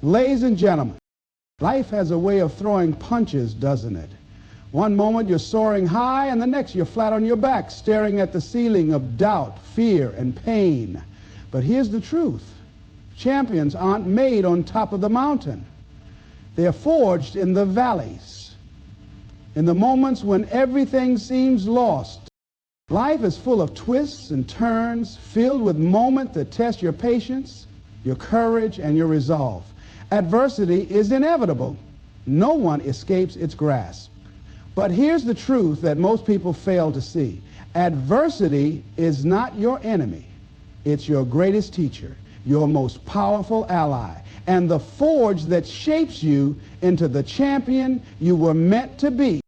Ladies and gentlemen, life has a way of throwing punches, doesn't it? One moment you're soaring high, and the next you're flat on your back, staring at the ceiling of doubt, fear, and pain. But here's the truth. Champions aren't made on top of the mountain. They're forged in the valleys, in the moments when everything seems lost. Life is full of twists and turns, filled with moments that test your patience, your courage, and your resolve. Adversity is inevitable. No one escapes its grasp. But here's the truth that most people fail to see. Adversity is not your enemy. It's your greatest teacher, your most powerful ally, and the forge that shapes you into the champion you were meant to be.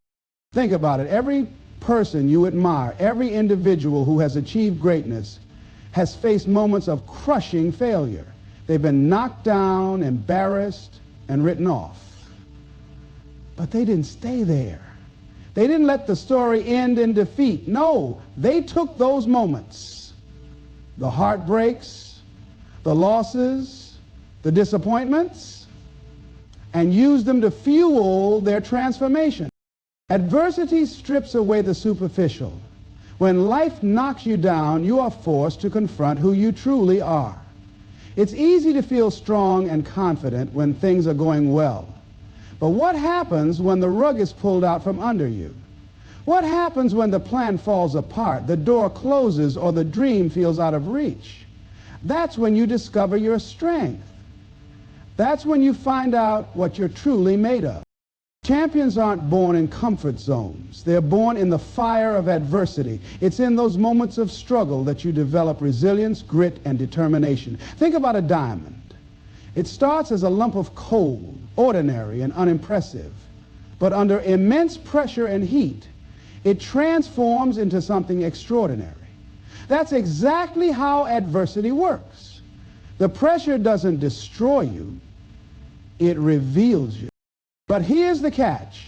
Think about it. Every person you admire, every individual who has achieved greatness has faced moments of crushing failure. They've been knocked down, embarrassed, and written off. But they didn't stay there. They didn't let the story end in defeat. No, they took those moments, the heartbreaks, the losses, the disappointments, and used them to fuel their transformation. Adversity strips away the superficial. When life knocks you down, you are forced to confront who you truly are. It's easy to feel strong and confident when things are going well. But what happens when the rug is pulled out from under you? What happens when the plan falls apart, the door closes, or the dream feels out of reach? That's when you discover your strength. That's when you find out what you're truly made of. Champions aren't born in comfort zones. They're born in the fire of adversity. It's in those moments of struggle that you develop resilience, grit, and determination. Think about a diamond. It starts as a lump of coal, ordinary and unimpressive. But under immense pressure and heat, it transforms into something extraordinary. That's exactly how adversity works. The pressure doesn't destroy you, it reveals you. But here's the catch.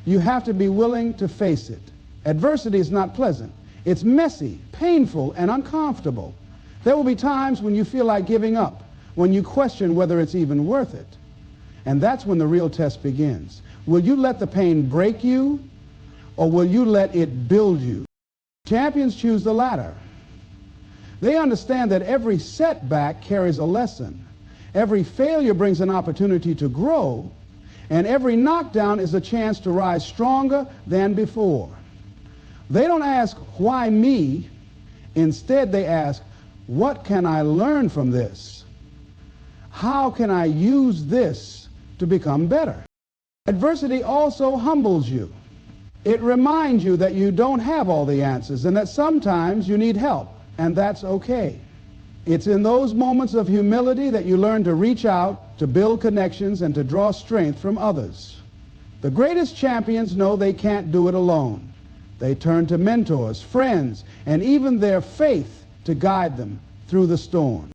You have to be willing to face it. Adversity is not pleasant. It's messy, painful, and uncomfortable. There will be times when you feel like giving up, when you question whether it's even worth it. And that's when the real test begins. Will you let the pain break you, or will you let it build you? Champions choose the latter. They understand that every setback carries a lesson. Every failure brings an opportunity to grow, and every knockdown is a chance to rise stronger than before. They don't ask, why me? Instead, they ask, what can I learn from this? How can I use this to become better? Adversity also humbles you. It reminds you that you don't have all the answers and that sometimes you need help, and that's okay. It's in those moments of humility that you learn to reach out, to build connections, and to draw strength from others. The greatest champions know they can't do it alone. They turn to mentors, friends, and even their faith to guide them through the storm.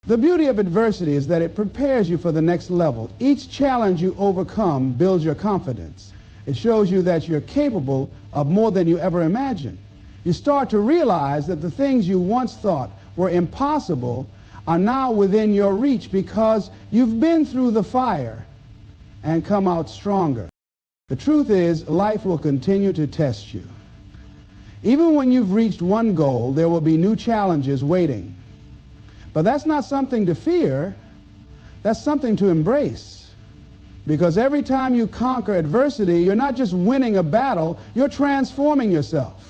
The beauty of adversity is that it prepares you for the next level. Each challenge you overcome builds your confidence. It shows you that you're capable of more than you ever imagined. You start to realize that the things you once thought were impossible are now within your reach because you've been through the fire and come out stronger. The truth is, life will continue to test you. Even when you've reached one goal, there will be new challenges waiting. But that's not something to fear, that's something to embrace. Because every time you conquer adversity, you're not just winning a battle, you're transforming yourself.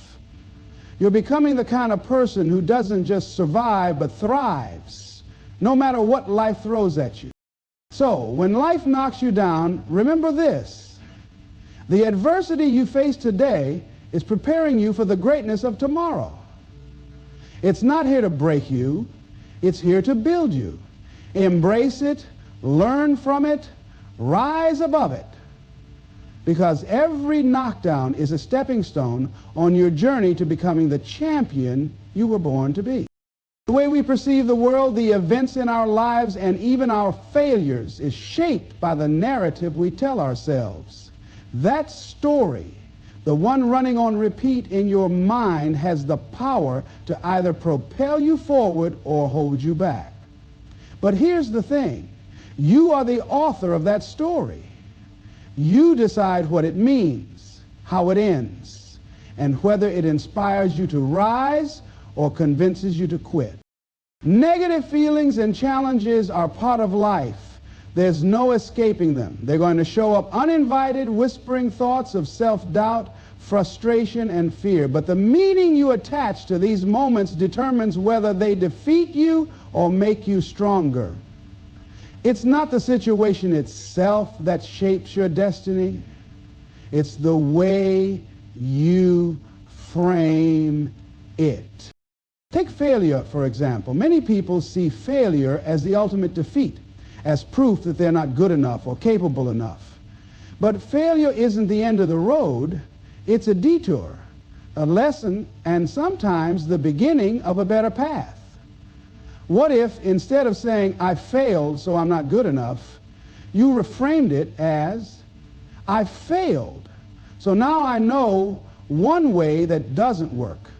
You're becoming the kind of person who doesn't just survive, but thrives, no matter what life throws at you. So, when life knocks you down, remember this. The adversity you face today is preparing you for the greatness of tomorrow. It's not here to break you, it's here to build you. Embrace it, learn from it, rise above it. Because every knockdown is a stepping stone on your journey to becoming the champion you were born to be. The way we perceive the world, the events in our lives, and even our failures is shaped by the narrative we tell ourselves. That story, the one running on repeat in your mind, has the power to either propel you forward or hold you back. But here's the thing. You are the author of that story. You decide what it means, how it ends, and whether it inspires you to rise or convinces you to quit. Negative feelings and challenges are part of life. There's no escaping them. They're going to show up uninvited, whispering thoughts of self-doubt, frustration, and fear. But the meaning you attach to these moments determines whether they defeat you or make you stronger. It's not the situation itself that shapes your destiny. It's the way you frame it. Take failure, for example. Many people see failure as the ultimate defeat, as proof that they're not good enough or capable enough. But failure isn't the end of the road. It's a detour, a lesson, and sometimes the beginning of a better path. What if, instead of saying, I failed, so I'm not good enough, you reframed it as, I failed, so now I know one way that doesn't work,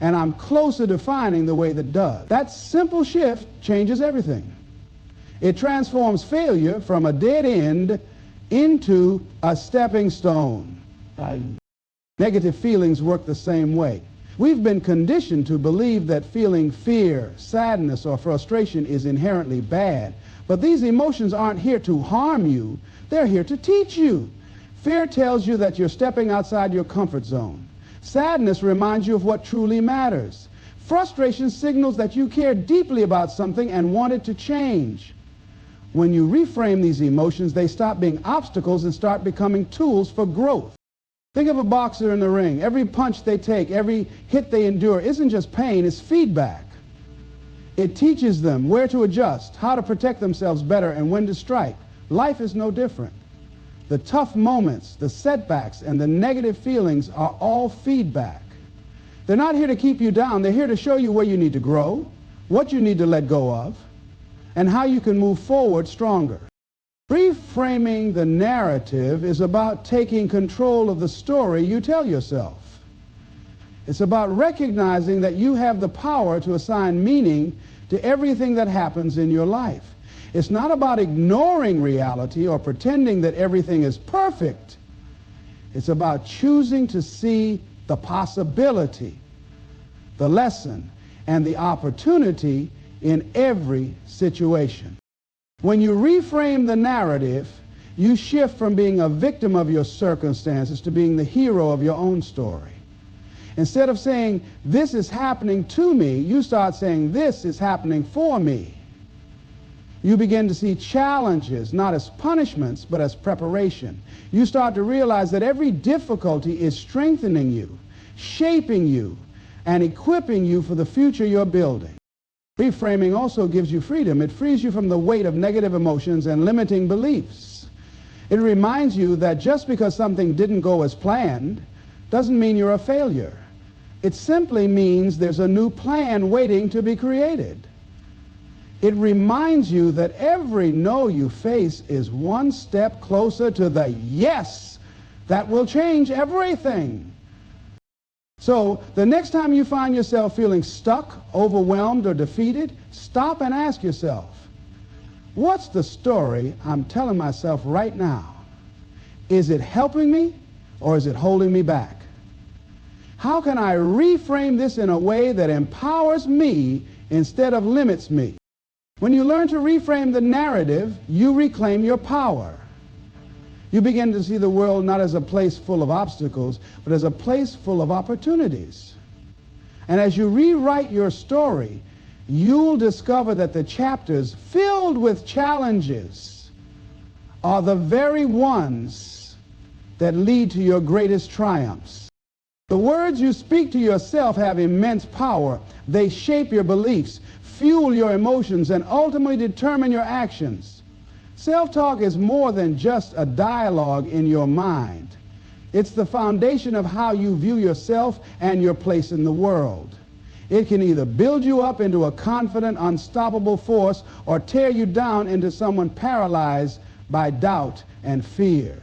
and I'm closer to finding the way that does. That simple shift changes everything. It transforms failure from a dead end into a stepping stone. Negative feelings work the same way. We've been conditioned to believe that feeling fear, sadness, or frustration is inherently bad. But these emotions aren't here to harm you. They're here to teach you. Fear tells you that you're stepping outside your comfort zone. Sadness reminds you of what truly matters. Frustration signals that you care deeply about something and want it to change. When you reframe these emotions, they stop being obstacles and start becoming tools for growth. Think of a boxer in the ring. Every punch they take, every hit they endure isn't just pain, it's feedback. It teaches them where to adjust, how to protect themselves better, and when to strike. Life is no different. The tough moments, the setbacks, and the negative feelings are all feedback. They're not here to keep you down. They're here to show you where you need to grow, what you need to let go of, and how you can move forward stronger. Reframing the narrative is about taking control of the story you tell yourself. It's about recognizing that you have the power to assign meaning to everything that happens in your life. It's not about ignoring reality or pretending that everything is perfect. It's about choosing to see the possibility, the lesson, and the opportunity in every situation. When you reframe the narrative, you shift from being a victim of your circumstances to being the hero of your own story. Instead of saying, this is happening to me, you start saying, this is happening for me. You begin to see challenges not as punishments, but as preparation. You start to realize that every difficulty is strengthening you, shaping you, and equipping you for the future you're building. Reframing also gives you freedom. It frees you from the weight of negative emotions and limiting beliefs. It reminds you that just because something didn't go as planned doesn't mean you're a failure. It simply means there's a new plan waiting to be created. It reminds you that every no you face is one step closer to the yes that will change everything. So the next time you find yourself feeling stuck, overwhelmed, or defeated, stop and ask yourself, what's the story I'm telling myself right now? Is it helping me or is it holding me back? How can I reframe this in a way that empowers me instead of limits me? When you learn to reframe the narrative, you reclaim your power. You begin to see the world not as a place full of obstacles, but as a place full of opportunities. And as you rewrite your story, you'll discover that the chapters filled with challenges are the very ones that lead to your greatest triumphs. The words you speak to yourself have immense power. They shape your beliefs, fuel your emotions, and ultimately determine your actions. Self-talk is more than just a dialogue in your mind. It's the foundation of how you view yourself and your place in the world. It can either build you up into a confident, unstoppable force or tear you down into someone paralyzed by doubt and fear.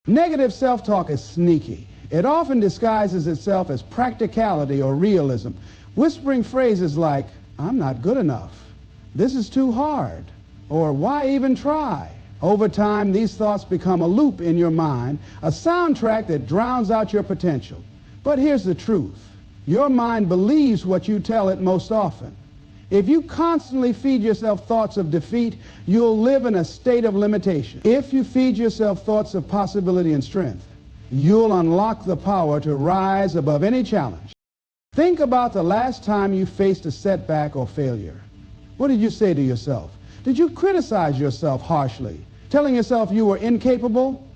Negative self-talk is sneaky. It often disguises itself as practicality or realism, whispering phrases like, I'm not good enough, this is too hard, or why even try? Over time, these thoughts become a loop in your mind, a soundtrack that drowns out your potential. But here's the truth. Your mind believes what you tell it most often. If you constantly feed yourself thoughts of defeat, you'll live in a state of limitation. If you feed yourself thoughts of possibility and strength, you'll unlock the power to rise above any challenge. Think about the last time you faced a setback or failure. What did you say to yourself? Did you criticize yourself harshly, telling yourself you were incapable?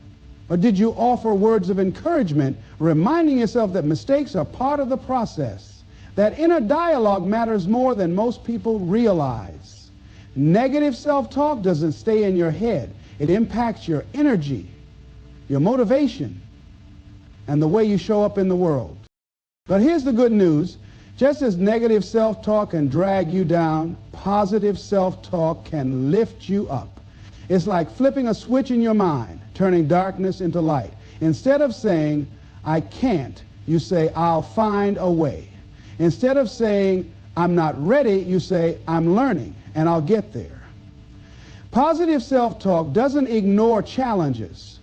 Or did you offer words of encouragement, reminding yourself that mistakes are part of the process? That inner dialogue matters more than most people realize. Negative self-talk doesn't stay in your head. It impacts your energy, your motivation, and the way you show up in the world. But here's the good news. Just as negative self-talk can drag you down, positive self-talk can lift you up. It's like flipping a switch in your mind, turning darkness into light. Instead of saying, I can't, you say, I'll find a way. Instead of saying, I'm not ready, you say, I'm learning, and I'll get there. Positive self-talk doesn't ignore challenges.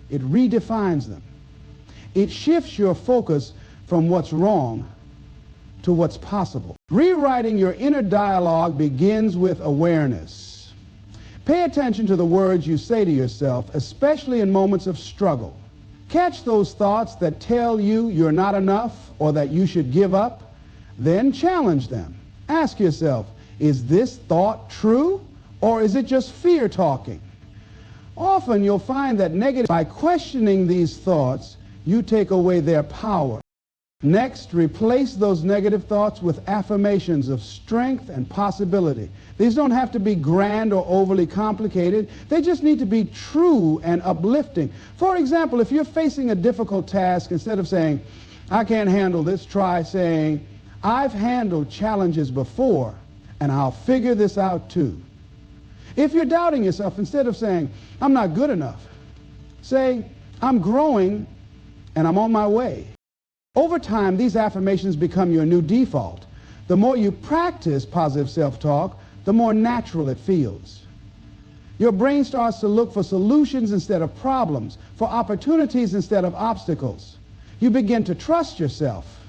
It redefines them. It shifts your focus from what's wrong to what's possible. Rewriting your inner dialogue begins with awareness. Pay attention to the words you say to yourself, especially in moments of struggle. Catch those thoughts that tell you you're not enough or that you should give up. Then challenge them. Ask yourself, is this thought true or is it just fear talking? Often you'll find that by questioning these thoughts, you take away their power. Next, replace those negative thoughts with affirmations of strength and possibility. These don't have to be grand or overly complicated. They just need to be true and uplifting. For example, if you're facing a difficult task, instead of saying, I can't handle this, try saying, I've handled challenges before, and I'll figure this out too. If you're doubting yourself, instead of saying, I'm not good enough, say, I'm growing and I'm on my way. Over time, these affirmations become your new default. The more you practice positive self-talk, the more natural it feels. Your brain starts to look for solutions instead of problems, for opportunities instead of obstacles. You begin to trust yourself,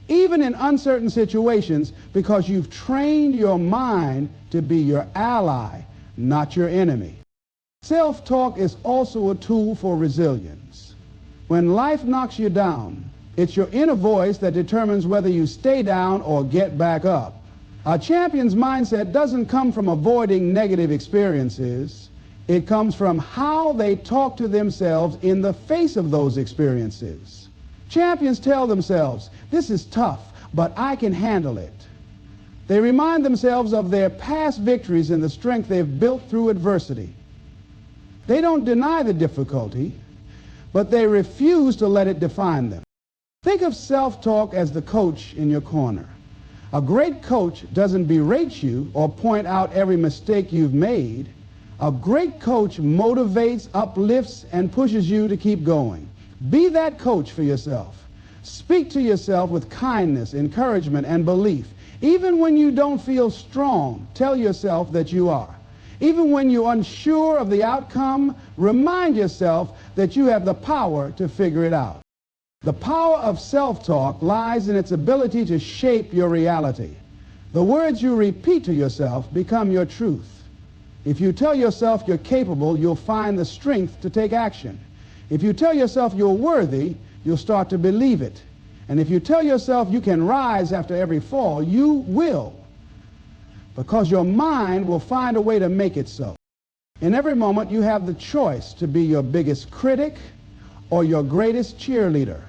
even in uncertain situations, because you've trained your mind to be your ally, not your enemy. Self-talk is also a tool for resilience. When life knocks you down, it's your inner voice that determines whether you stay down or get back up. A champion's mindset doesn't come from avoiding negative experiences. It comes from how they talk to themselves in the face of those experiences. Champions tell themselves, this is tough, but I can handle it. They remind themselves of their past victories and the strength they've built through adversity. They don't deny the difficulty, but they refuse to let it define them. Think of self-talk as the coach in your corner. A great coach doesn't berate you or point out every mistake you've made. A great coach motivates, uplifts, and pushes you to keep going. Be that coach for yourself. Speak to yourself with kindness, encouragement, and belief. Even when you don't feel strong, tell yourself that you are. Even when you're unsure of the outcome, remind yourself that you have the power to figure it out. The power of self-talk lies in its ability to shape your reality. The words you repeat to yourself become your truth. If you tell yourself you're capable, you'll find the strength to take action. If you tell yourself you're worthy, you'll start to believe it. And if you tell yourself you can rise after every fall, you will, because your mind will find a way to make it so. In every moment, you have the choice to be your biggest critic or your greatest cheerleader.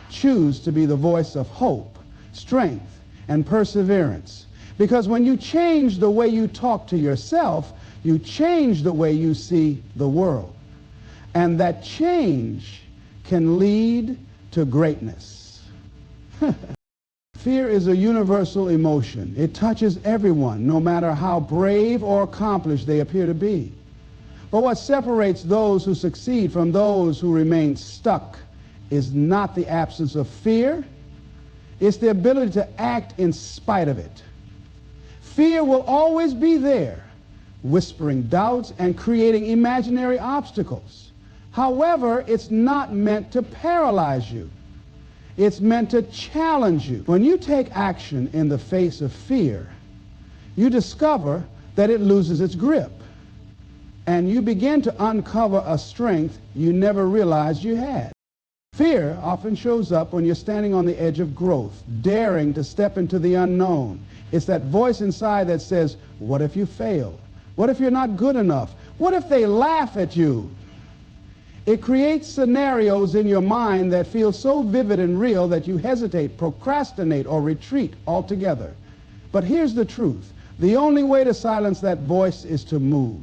Choose to be the voice of hope, strength, and perseverance. Because when you change the way you talk to yourself, you change the way you see the world. And that change can lead to greatness. Fear is a universal emotion. It touches everyone, no matter how brave or accomplished they appear to be. But what separates those who succeed from those who remain stuck is not the absence of fear, it's the ability to act in spite of it. Fear will always be there whispering doubts, and creating imaginary obstacles. However, it's not meant to paralyze you. It's meant to challenge you. When you take action in the face of fear, you discover that it loses its grip, and you begin to uncover a strength you never realized you had. Fear often shows up when you're standing on the edge of growth, daring to step into the unknown. It's that voice inside that says, what if you fail? What if you're not good enough? What if they laugh at you? It creates scenarios in your mind that feel so vivid and real that you hesitate, procrastinate, or retreat altogether. But here's the truth. The only way to silence that voice is to move.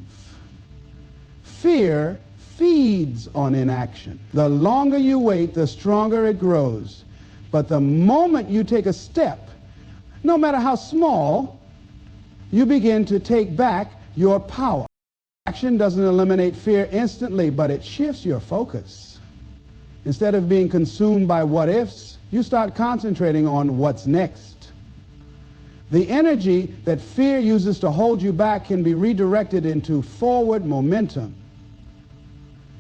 Fear feeds on inaction. The longer you wait, the stronger it grows. But the moment you take a step, no matter how small, you begin to take back your power. Action doesn't eliminate fear instantly, but it shifts your focus. Instead of being consumed by what ifs, you start concentrating on what's next. The energy that fear uses to hold you back can be redirected into forward momentum.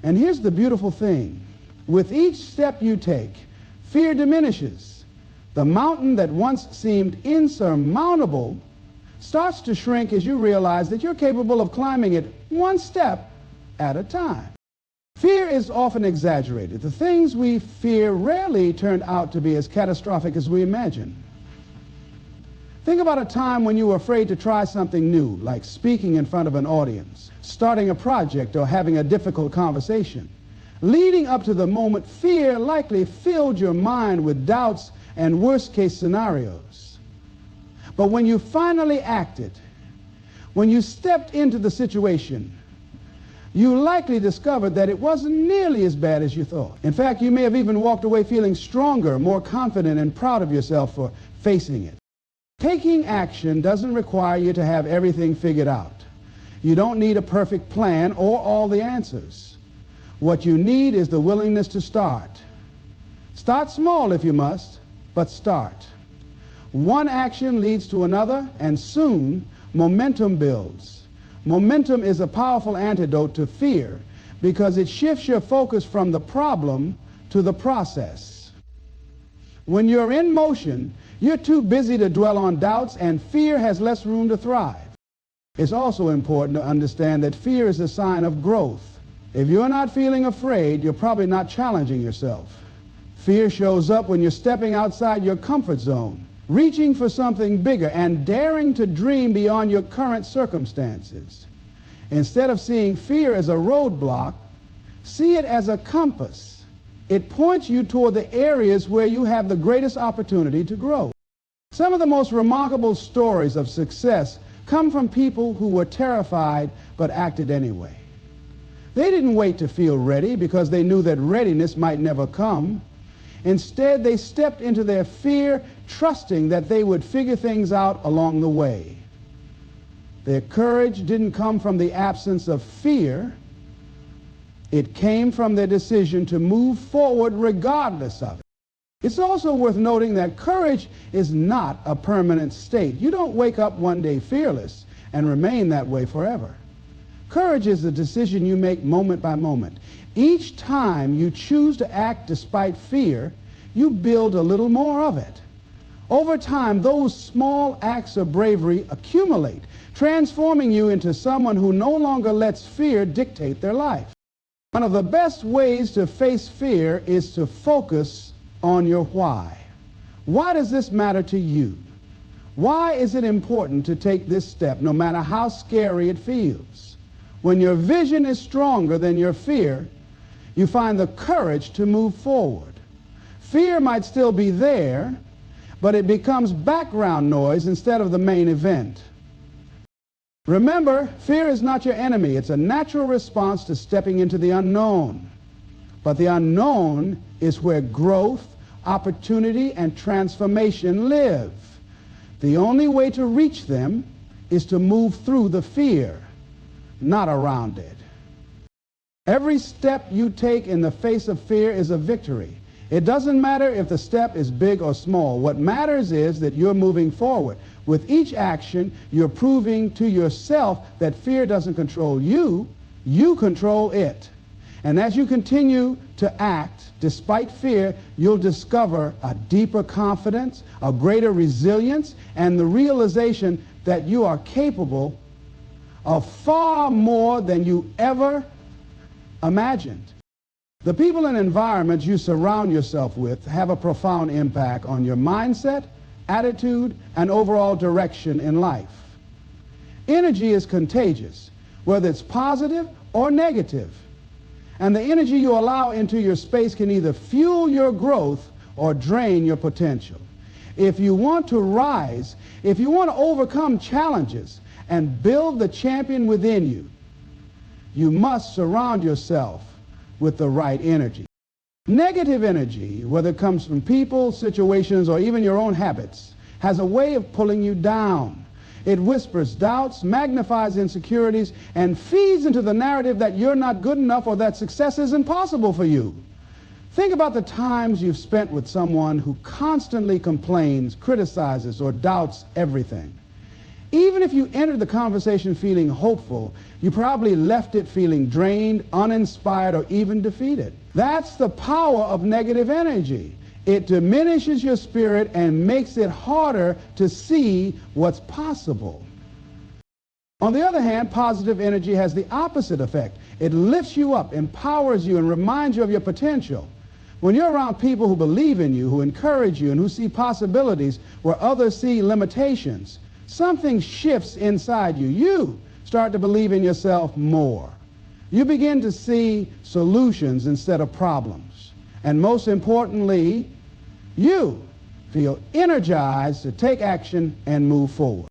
And here's the beautiful thing. With each step you take, fear diminishes. The mountain that once seemed insurmountable starts to shrink as you realize that you're capable of climbing it one step at a time. Fear is often exaggerated. The things we fear rarely turn out to be as catastrophic as we imagine. Think about a time when you were afraid to try something new, like speaking in front of an audience, starting a project, or having a difficult conversation. Leading up to the moment, fear likely filled your mind with doubts and worst-case scenarios. But when you finally acted, when you stepped into the situation, you likely discovered that it wasn't nearly as bad as you thought. In fact, you may have even walked away feeling stronger, more confident, and proud of yourself for facing it. Taking action doesn't require you to have everything figured out. You don't need a perfect plan or all the answers. What you need is the willingness to start. Start small if you must, but start. One action leads to another, and soon momentum builds. Momentum is a powerful antidote to fear because it shifts your focus from the problem to the process. When you're in motion, you're too busy to dwell on doubts, and fear has less room to thrive. It's also important to understand that fear is a sign of growth. If you're not feeling afraid, you're probably not challenging yourself. Fear shows up when you're stepping outside your comfort zone, reaching for something bigger, and daring to dream beyond your current circumstances. Instead of seeing fear as a roadblock, see it as a compass. It points you toward the areas where you have the greatest opportunity to grow. Some of the most remarkable stories of success come from people who were terrified but acted anyway. They didn't wait to feel ready because they knew that readiness might never come. Instead, they stepped into their fear, trusting that they would figure things out along the way. Their courage didn't come from the absence of fear. It came from their decision to move forward regardless of it. It's also worth noting that courage is not a permanent state. You don't wake up one day fearless and remain that way forever. Courage is a decision you make moment by moment. Each time you choose to act despite fear, you build a little more of it. Over time, those small acts of bravery accumulate, transforming you into someone who no longer lets fear dictate their life. One of the best ways to face fear is to focus on your why. Why does this matter to you? Why is it important to take this step, no matter how scary it feels? When your vision is stronger than your fear, you find the courage to move forward. Fear might still be there, but it becomes background noise instead of the main event. Remember, fear is not your enemy. It's a natural response to stepping into the unknown. But the unknown is where growth, opportunity, and transformation live. The only way to reach them is to move through the fear, not around it. Every step you take in the face of fear is a victory. It doesn't matter if the step is big or small. What matters is that you're moving forward. With each action, you're proving to yourself that fear doesn't control you, you control it. And as you continue to act despite fear, you'll discover a deeper confidence, a greater resilience, and the realization that you are capable of far more than you ever imagined. The people and environments you surround yourself with have a profound impact on your mindset, attitude, and overall direction in life. Energy is contagious, whether it's positive or negative. And the energy you allow into your space can either fuel your growth or drain your potential. If you want to rise, if you want to overcome challenges and build the champion within you, you must surround yourself with the right energy. Negative energy, whether it comes from people, situations, or even your own habits, has a way of pulling you down. It whispers doubts, magnifies insecurities, and feeds into the narrative that you're not good enough or that success isn't possible for you. Think about the times you've spent with someone who constantly complains, criticizes, or doubts everything. Even if you entered the conversation feeling hopeful, you probably left it feeling drained, uninspired, or even defeated. That's the power of negative energy. It diminishes your spirit and makes it harder to see what's possible. On the other hand, positive energy has the opposite effect. It lifts you up, empowers you, and reminds you of your potential. When you're around people who believe in you, who encourage you, and who see possibilities where others see limitations, something shifts inside you. You start to believe in yourself more. You begin to see solutions instead of problems. And most importantly, you feel energized to take action and move forward.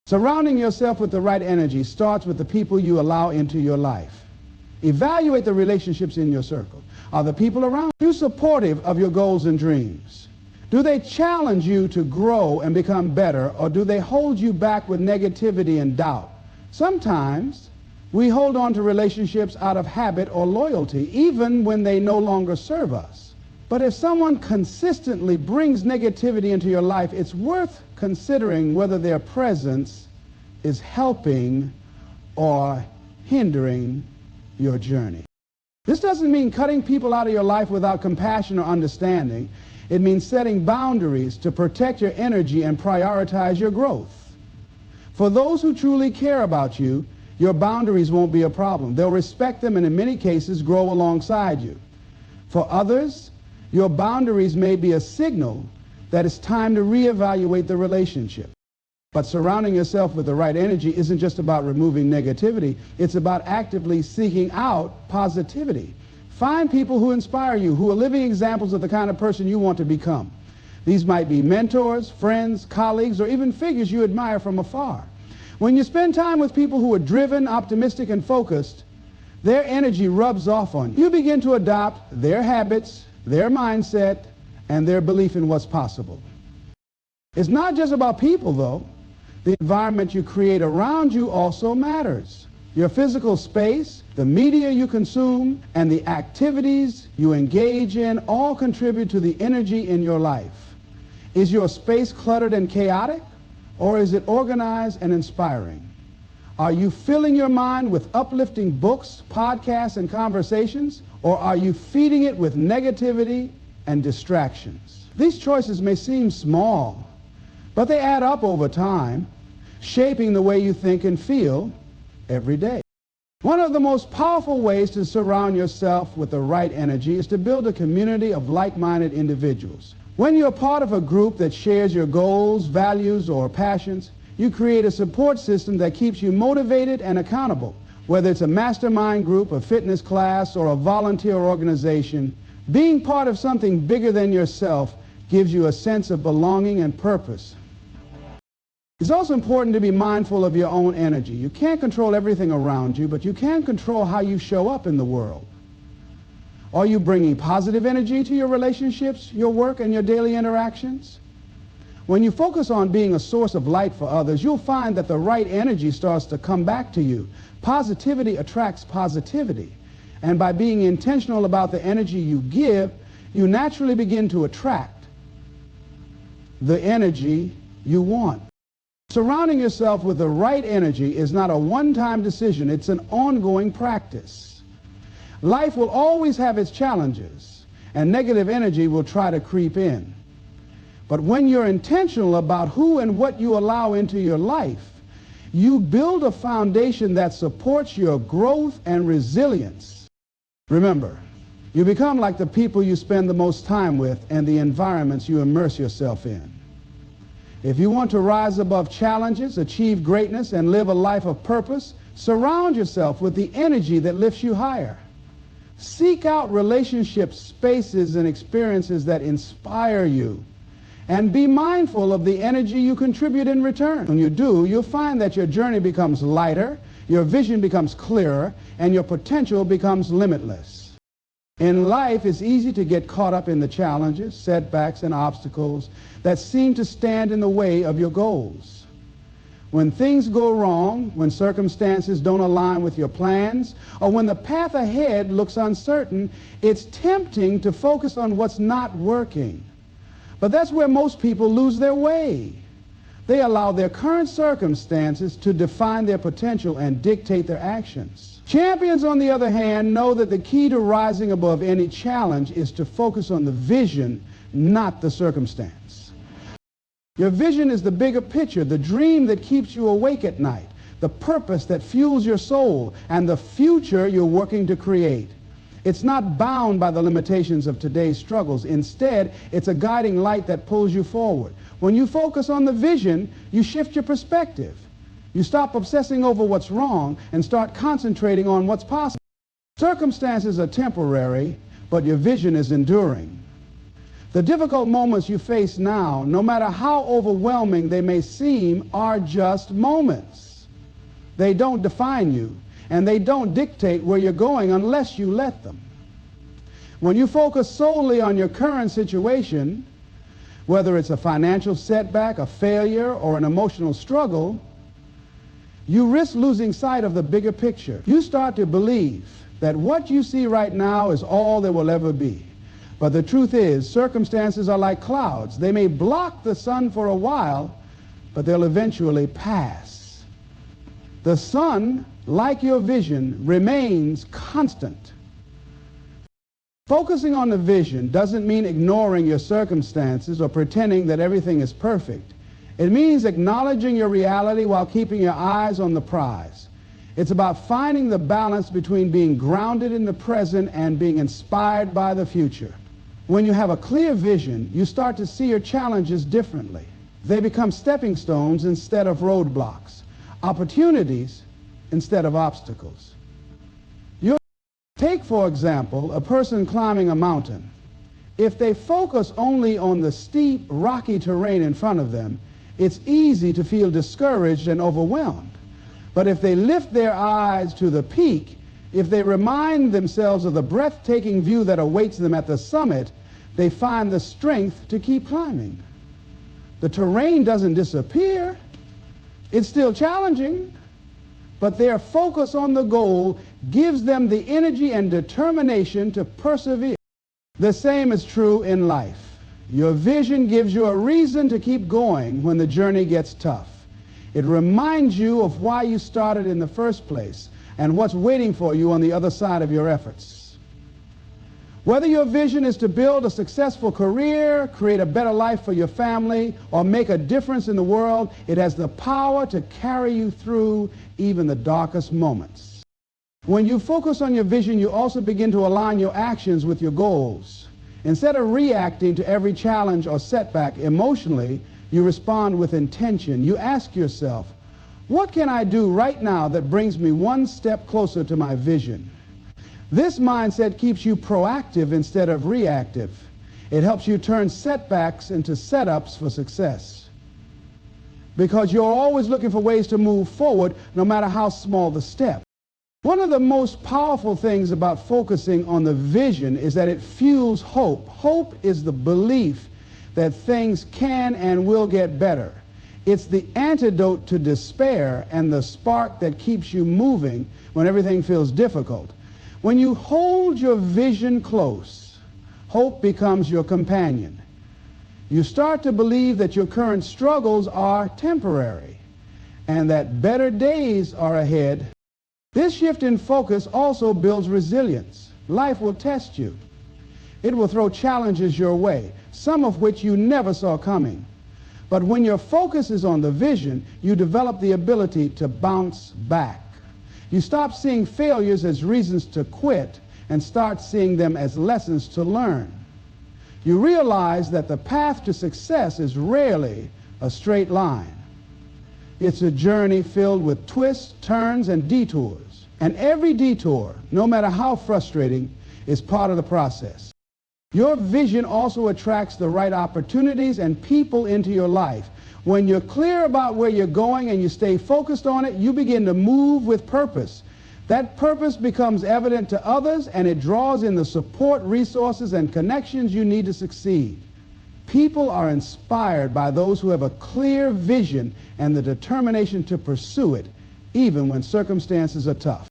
Surrounding yourself with the right energy starts with the people you allow into your life. Evaluate the relationships in your circle. Are the people around you supportive of your goals and dreams? Do they challenge you to grow and become better, or do they hold you back with negativity and doubt? Sometimes we hold on to relationships out of habit or loyalty, even when they no longer serve us. But if someone consistently brings negativity into your life, it's worth considering whether their presence is helping or hindering your journey. This doesn't mean cutting people out of your life without compassion or understanding. It means setting boundaries to protect your energy and prioritize your growth. For those who truly care about you, your boundaries won't be a problem. They'll respect them and in many cases grow alongside you. For others, your boundaries may be a signal that it's time to reevaluate the relationship. But surrounding yourself with the right energy isn't just about removing negativity. It's about actively seeking out positivity. Find people who inspire you, who are living examples of the kind of person you want to become. These might be mentors, friends, colleagues, or even figures you admire from afar. When you spend time with people who are driven, optimistic, and focused, their energy rubs off on you. You begin to adopt their habits, their mindset, and their belief in what's possible. It's not just about people, though. The environment you create around you also matters. Your physical space, the media you consume, and the activities you engage in all contribute to the energy in your life. Is your space cluttered and chaotic, or is it organized and inspiring? Are you filling your mind with uplifting books, podcasts, and conversations, or are you feeding it with negativity and distractions? These choices may seem small, but they add up over time, shaping the way you think and feel every day. One of the most powerful ways to surround yourself with the right energy is to build a community of like-minded individuals. When you're part of a group that shares your goals, values, or passions, you create a support system that keeps you motivated and accountable. Whether it's a mastermind group, a fitness class, or a volunteer organization, being part of something bigger than yourself gives you a sense of belonging and purpose. It's also important to be mindful of your own energy. You can't control everything around you, but you can control how you show up in the world. Are you bringing positive energy to your relationships, your work, and your daily interactions? When you focus on being a source of light for others, you'll find that the right energy starts to come back to you. Positivity attracts positivity. And by being intentional about the energy you give, you naturally begin to attract the energy you want. Surrounding yourself with the right energy is not a one-time decision, it's an ongoing practice. Life will always have its challenges, and negative energy will try to creep in. But when you're intentional about who and what you allow into your life, you build a foundation that supports your growth and resilience. Remember, you become like the people you spend the most time with and the environments you immerse yourself in. If you want to rise above challenges, achieve greatness, and live a life of purpose, surround yourself with the energy that lifts you higher. Seek out relationships, spaces, and experiences that inspire you. And be mindful of the energy you contribute in return. When you do, you'll find that your journey becomes lighter, your vision becomes clearer, and your potential becomes limitless. In life, it's easy to get caught up in the challenges, setbacks, and obstacles that seem to stand in the way of your goals. When things go wrong, when circumstances don't align with your plans, or when the path ahead looks uncertain, it's tempting to focus on what's not working. But that's where most people lose their way. They allow their current circumstances to define their potential and dictate their actions. Champions, on the other hand, know that the key to rising above any challenge is to focus on the vision, not the circumstance. Your vision is the bigger picture, the dream that keeps you awake at night, the purpose that fuels your soul, and the future you're working to create. It's not bound by the limitations of today's struggles. Instead, it's a guiding light that pulls you forward. When you focus on the vision, you shift your perspective. You stop obsessing over what's wrong and start concentrating on what's possible. Circumstances are temporary, but your vision is enduring. The difficult moments you face now, no matter how overwhelming they may seem, are just moments. They don't define you, and they don't dictate where you're going unless you let them. When you focus solely on your current situation, whether it's a financial setback, a failure, or an emotional struggle, you risk losing sight of the bigger picture. You start to believe that what you see right now is all there will ever be. But the truth is, circumstances are like clouds. They may block the sun for a while, but they'll eventually pass. The sun, like your vision, remains constant. Focusing on the vision doesn't mean ignoring your circumstances or pretending that everything is perfect. It means acknowledging your reality while keeping your eyes on the prize. It's about finding the balance between being grounded in the present and being inspired by the future. When you have a clear vision, you start to see your challenges differently. They become stepping stones instead of roadblocks, opportunities instead of obstacles. Take, for example, a person climbing a mountain. If they focus only on the steep, rocky terrain in front of them, it's easy to feel discouraged and overwhelmed. But if they lift their eyes to the peak, if they remind themselves of the breathtaking view that awaits them at the summit, they find the strength to keep climbing. The terrain doesn't disappear. It's still challenging, but their focus on the goal gives them the energy and determination to persevere. The same is true in life. Your vision gives you a reason to keep going when the journey gets tough. It reminds you of why you started in the first place and what's waiting for you on the other side of your efforts. Whether your vision is to build a successful career, create a better life for your family, or make a difference in the world, it has the power to carry you through even the darkest moments. When you focus on your vision, you also begin to align your actions with your goals. Instead of reacting to every challenge or setback emotionally, you respond with intention. You ask yourself, what can I do right now that brings me one step closer to my vision? This mindset keeps you proactive instead of reactive. It helps you turn setbacks into setups for success. Because you're always looking for ways to move forward, no matter how small the step. One of the most powerful things about focusing on the vision is that it fuels hope. Hope is the belief that things can and will get better. It's the antidote to despair and the spark that keeps you moving when everything feels difficult. When you hold your vision close, Hope becomes your companion. You start to believe that your current struggles are temporary and that better days are ahead. This shift in focus also builds resilience. Life will test you. It will throw challenges your way, some of which you never saw coming. But when your focus is on the vision, you develop the ability to bounce back. You stop seeing failures as reasons to quit and start seeing them as lessons to learn. You realize that the path to success is rarely a straight line. It's a journey filled with twists, turns, and detours. And every detour, no matter how frustrating, is part of the process. Your vision also attracts the right opportunities and people into your life. When you're clear about where you're going and you stay focused on it, you begin to move with purpose. That purpose becomes evident to others, and it draws in the support, resources, and connections you need to succeed. People are inspired by those who have a clear vision and the determination to pursue it, even when circumstances are tough.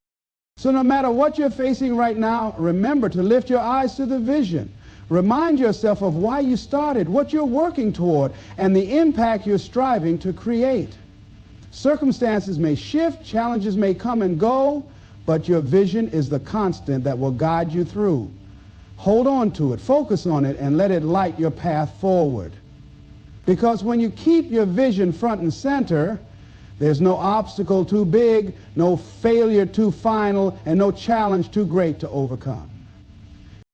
So no matter what you're facing right now, remember to lift your eyes to the vision. Remind yourself of why you started, what you're working toward, and the impact you're striving to create. Circumstances may shift, challenges may come and go, but your vision is the constant that will guide you through. Hold on to it, focus on it, and let it light your path forward. Because when you keep your vision front and center, there's no obstacle too big, no failure too final, and no challenge too great to overcome.